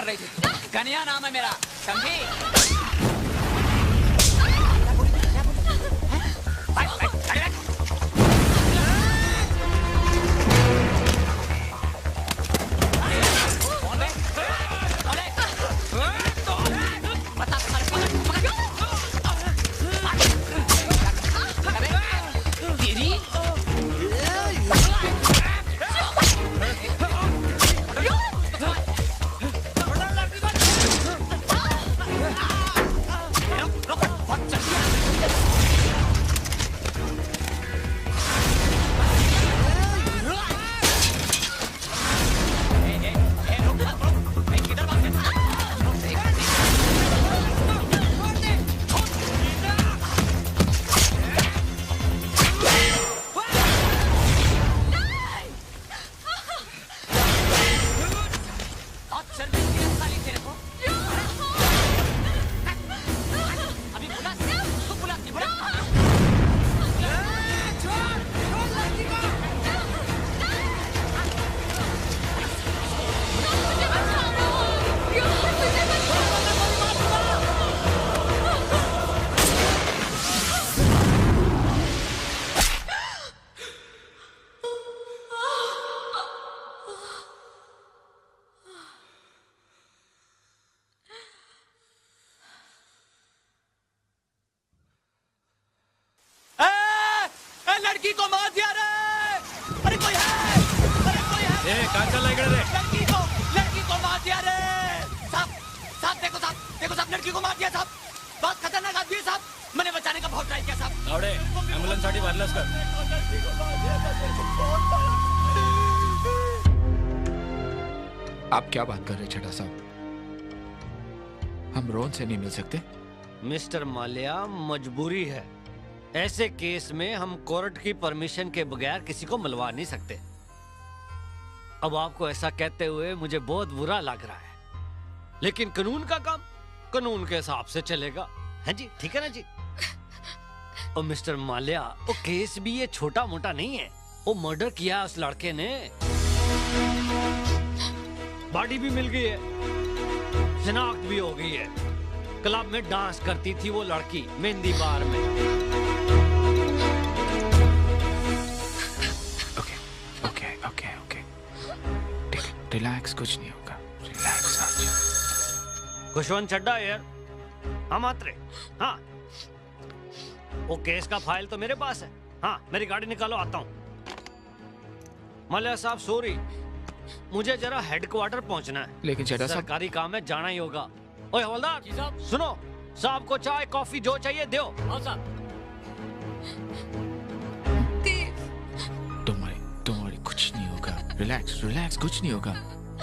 रही थी। कन्या नाम है मेरा, समझी? लड़की को मार दिया रे! अरे कोई है! अरे कोई है! कहाँ चल रहा है? लड़की को मार दिया रे! साहब, साहब देखो साहब, लड़की को मार दिया साहब। बहुत खतरनाक आदमी है साहब। मैंने बचाने का बहुत ट्राई किया साहब। आवड़े, एम्बुलेंस साठी वायरलेस कर। आप क्या बात कर रहे छठा साहब? हम रोहन से नहीं मिल सकते? मिस्टर माल्या, मजबूरी है। ऐसे केस में हम कोर्ट की परमिशन के बगैर किसी को मिलवा नहीं सकते। अब आपको ऐसा कहते हुए मुझे बहुत बुरा लग रहा है, लेकिन कानून का काम कानून के हिसाब से चलेगा। है जी, ठीक है ना जी? और मिस्टर माल्या, वो केस भी ये छोटा मोटा नहीं है। वो मर्डर किया उस लड़के ने, बॉडी भी मिल गई है, शिनाख्त भी हो गई है। क्लब में डांस करती थी वो लड़की, मेहंदी बार में। ओके। रिलैक्स, कुछ नहीं होगा। रिलैक्स आज। खुशवंत चड्डा यार, हम आत्रे। हाँ, वो केस का फाइल तो मेरे पास है। हाँ, मेरी गाड़ी निकालो, आता हूँ। माल्या साहब सॉरी, मुझे जरा हेडक्वार्टर पहुंचना है। लेकिन चड्डा साहब, सरकारी काम है, जाना ही होगा। ओए हवलदार, सुनो, साहब को चाय कॉफी जो चाहिए दो। हाँ साहब। तुम्हारी कुछ नहीं होगा। रिलैक्स, कुछ नहीं होगा।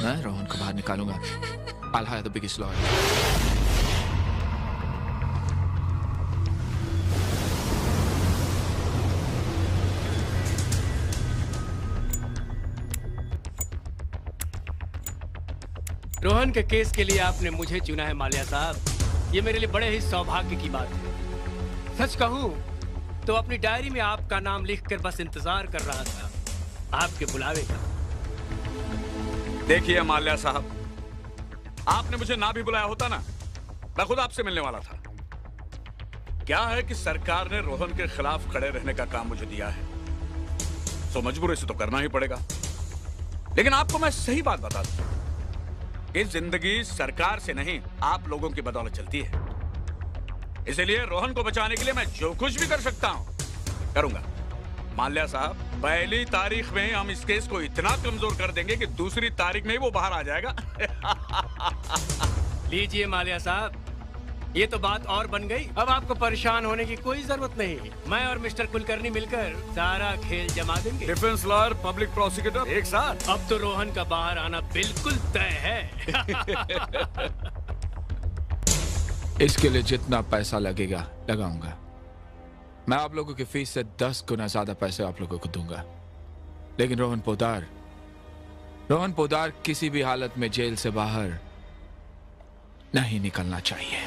मैं रोहन को बाहर निकालूंगा। I'll hire the biggest lawyer. Rohan के केस के लिए आपने मुझे चुना है माल्या साहब, ये मेरे लिए बड़े ही सौभाग्य की बात है। सच कहूं तो अपनी डायरी में आपका नाम लिखकर बस इंतजार कर रहा था आपके बुलावे का। देखिए माल्या साहब, आपने मुझे ना भी बुलाया होता ना, मैं खुद आपसे मिलने वाला था। क्या है कि सरकार ने रोहन के खिलाफ खड़े रहने का काम मुझे दिया है, तो मजबूरी से तो करना ही पड़ेगा। लेकिन आपको मैं सही बात बता दूं, इस जिंदगी सरकार से नहीं, आप लोगों की बदौलत चलती है। इसलिए रोहन को बचाने के लिए मैं जो कुछ भी कर सकता हूं, करूंगा। माल्या साहब, पहली तारीख में हम इस केस को इतना कमजोर कर देंगे कि दूसरी तारीख में ही वो बाहर आ जाएगा। लीजिए माल्या साहब, ये तो बात और बन गई। अब आपको परेशान होने की कोई जरूरत नहीं। मैं और मिस्टर कुलकर्णी मिलकर सारा खेल जमा देंगे। डिफेंस लॉयर, पब्लिक प्रोसिक्यूटर एक साथ। अब तो रोहन का बाहर आना बिल्कुल तय है। इसके लिए जितना पैसा लगेगा लगाऊंगा। मैं आप लोगों की फीस से 10 गुना ज्यादा पैसे आप लोगों को दूंगा। लेकिन रोहन पोदार किसी भी हालत में जेल से बाहर नहीं निकलना चाहिए।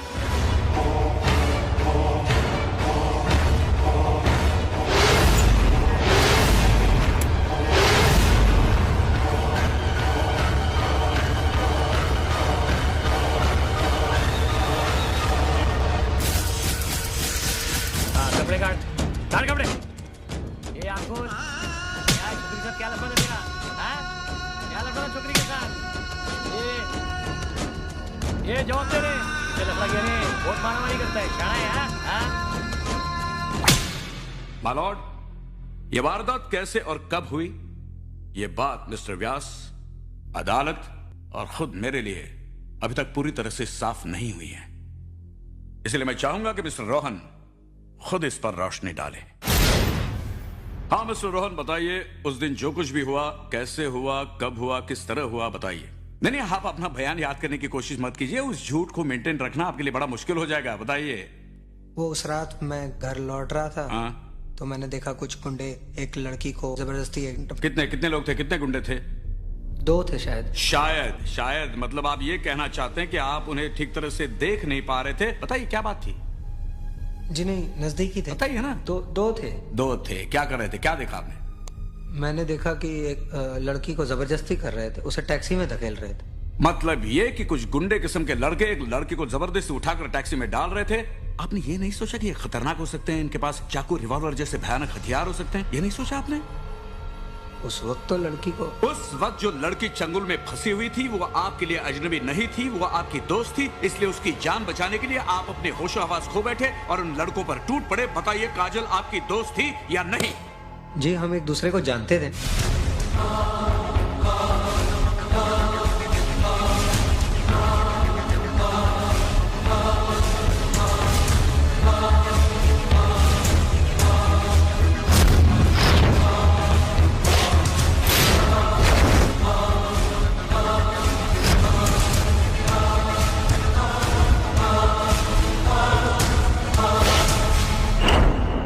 ये जवाब दे रहे चल लफड़ा गया रे बहुत मारामारी करता है शाना है हाँ माय लॉर्ड, ये वारदात कैसे और कब हुई, ये बात मिस्टर व्यास, अदालत और खुद मेरे लिए अभी तक पूरी तरह से साफ नहीं हुई है। इसलिए मैं चाहूंगा कि मिस्टर रोहन खुद इस पर रोशनी डाले। हाँ मिस्टर रोहन, बताइए उस दिन जो कुछ भी हुआ, कैसे हुआ, कब हुआ, किस तरह हुआ, बताइए। नहीं, आप अपना बयान याद करने की कोशिश मत कीजिए, उस झूठ को मेंटेन रखना आपके लिए बड़ा मुश्किल हो जाएगा। बताइए। वो उस रात मैं घर लौट रहा था। हाँ? तो मैंने देखा कुछ गुंडे एक लड़की को जबरदस्ती कितने लोग थे, कितने गुंडे थे? 2 थे शायद। शायद मतलब आप ये कहना चाहते हैं कि आप उन्हें ठीक तरह से देख नहीं पा रहे थे। बताइए क्या बात थी। जी नहीं, नजदीकी थे। बताइए ना। 2 थे। 2 थे, क्या कर रहे थे, क्या देखा आपने? मैंने देखा कि एक लड़की को जबरदस्ती कर रहे थे, उसे टैक्सी में धकेल रहे थे। मतलब ये कि कुछ गुंडे किस्म के लड़के एक लड़की को जबरदस्ती उठाकर टैक्सी में डाल रहे थे। आपने ये नहीं सोचा कि ये खतरनाक हो सकते हैं, इनके पास चाकू, रिवॉल्वर जैसे भयानक हथियार हो सकते हैं? ये नहीं सोचा आपने? उस वक्त तो लड़की को, उस वक्त जो लड़की चंगुल में फंसी हुई थी वो आपके लिए अजनबी नहीं थी, वो आपकी दोस्त थी, इसलिए उसकी जान बचाने के लिए आप अपने होशो हवास खो बैठे और उन लड़कों पर टूट पड़े। बताइए काजल आपकी दोस्त थी या नहीं? जी हम एक दूसरे को जानते थे।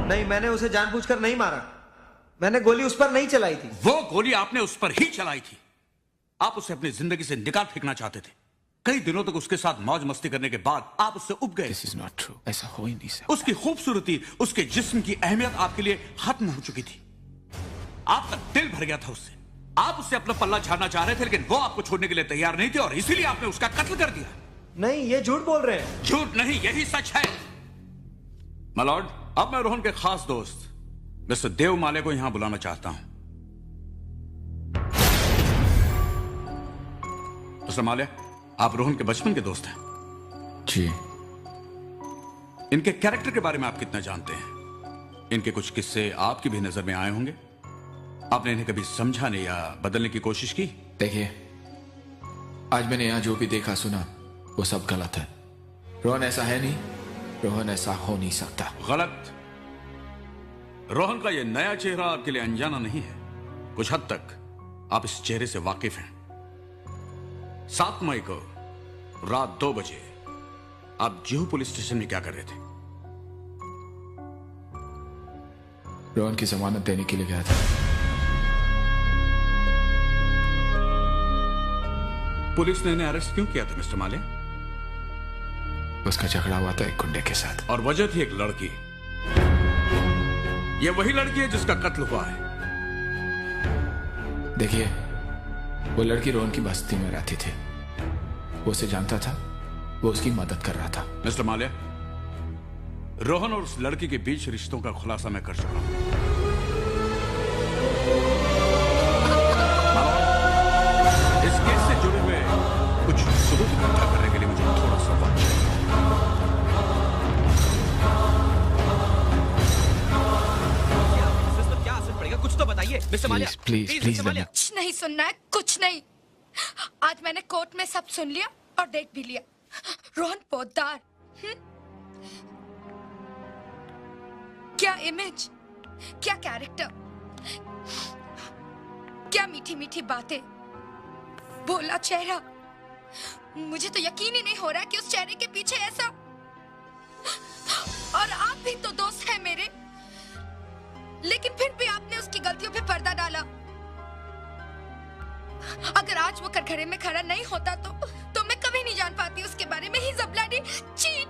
नहीं, मैंने उसे जानबूझकर नहीं मारा, मैंने गोली उस पर नहीं चलाई थी। वो गोली आपने उस पर ही चलाई थी। आप उसे अपनी जिंदगी से निकाल फेंकना चाहते थे। कई दिनों तक उसके साथ मौज मस्ती करने के बाद आप उससे उब गए। This is not true. ऐसा हो ही नहीं सकता। उसकी खूबसूरती, उसके जिस्म की अहमियत आपके लिए खत्म हो चुकी थी। आपका दिल भर गया था उससे। आप उससे अपना पल्ला झाड़ना चाह रहे थे, लेकिन वो आपको छोड़ने के लिए तैयार नहीं थे और इसीलिए आपने उसका कत्ल कर दिया। नहीं, ये झूठ बोल रहे हैं। झूठ नहीं, यही सच है। माय लॉर्ड, अब मैं रोहन के खास दोस्त मिस्टर देव माले को यहां बुलाना चाहता हूं। मिस्टर माले, आप रोहन के बचपन के दोस्त हैं। जी। इनके कैरेक्टर के बारे में आप कितना जानते हैं? इनके कुछ किस्से आपकी भी नजर में आए होंगे। आपने इन्हें कभी समझाने या बदलने की कोशिश की? देखिए, आज मैंने यहाँ जो भी देखा सुना वो सब गलत है। रोहन ऐसा है नहीं, रोहन ऐसा हो नहीं सकता। गलत? रोहन का यह नया चेहरा आपके लिए अनजाना नहीं है। कुछ हद तक आप इस चेहरे से वाकिफ हैं। 7 मई को रात 2 बजे आप जीहू पुलिस स्टेशन में क्या कर रहे थे? रोहन की जमानत देने के लिए गया था। पुलिस ने इन्हें अरेस्ट क्यों किया था मिस्टर माले? उसका झगड़ा हुआ था एक गुंडे के साथ। और वजह थी एक लड़की। यह वही लड़की है जिसका कत्ल हुआ है। देखिए, वो लड़की रोहन की बस्ती में रहती थी। वो उसे जानता था, वो उसकी मदद कर रहा था। मिस्टर माले, रोहन और उस लड़की के बीच रिश्तों का खुलासा मैं कर चुका हूं। इस केस से जुड़े हुए कुछ सबूत इकट्ठा करने के लिए मुझे थोड़ा सा वक्त चाहिए। क्या असर पड़ेगा, कुछ तो बताइए मिस्टर मालिया। प्लीज कुछ नहीं सुनना है, कुछ नहीं। आज मैंने कोर्ट में सब सुन लिया और देख भी लिया। रोहन पोद्दार, क्या इमेज, क्या कैरेक्टर, क्या मीठी मीठी बातें, भोला चेहरा। मुझे तो यकीन ही नहीं हो रहा है कि उस चेहरे के पीछे ऐसा। और आप भी तो दोस्त हैं मेरे, लेकिन फिर भी आपने उसकी गलतियों पे पर्दा डाला। अगर आज वो कटघरे में खड़ा नहीं होता तो मैं कभी नहीं जान पाती उसके बारे में। He is a bloody cheat.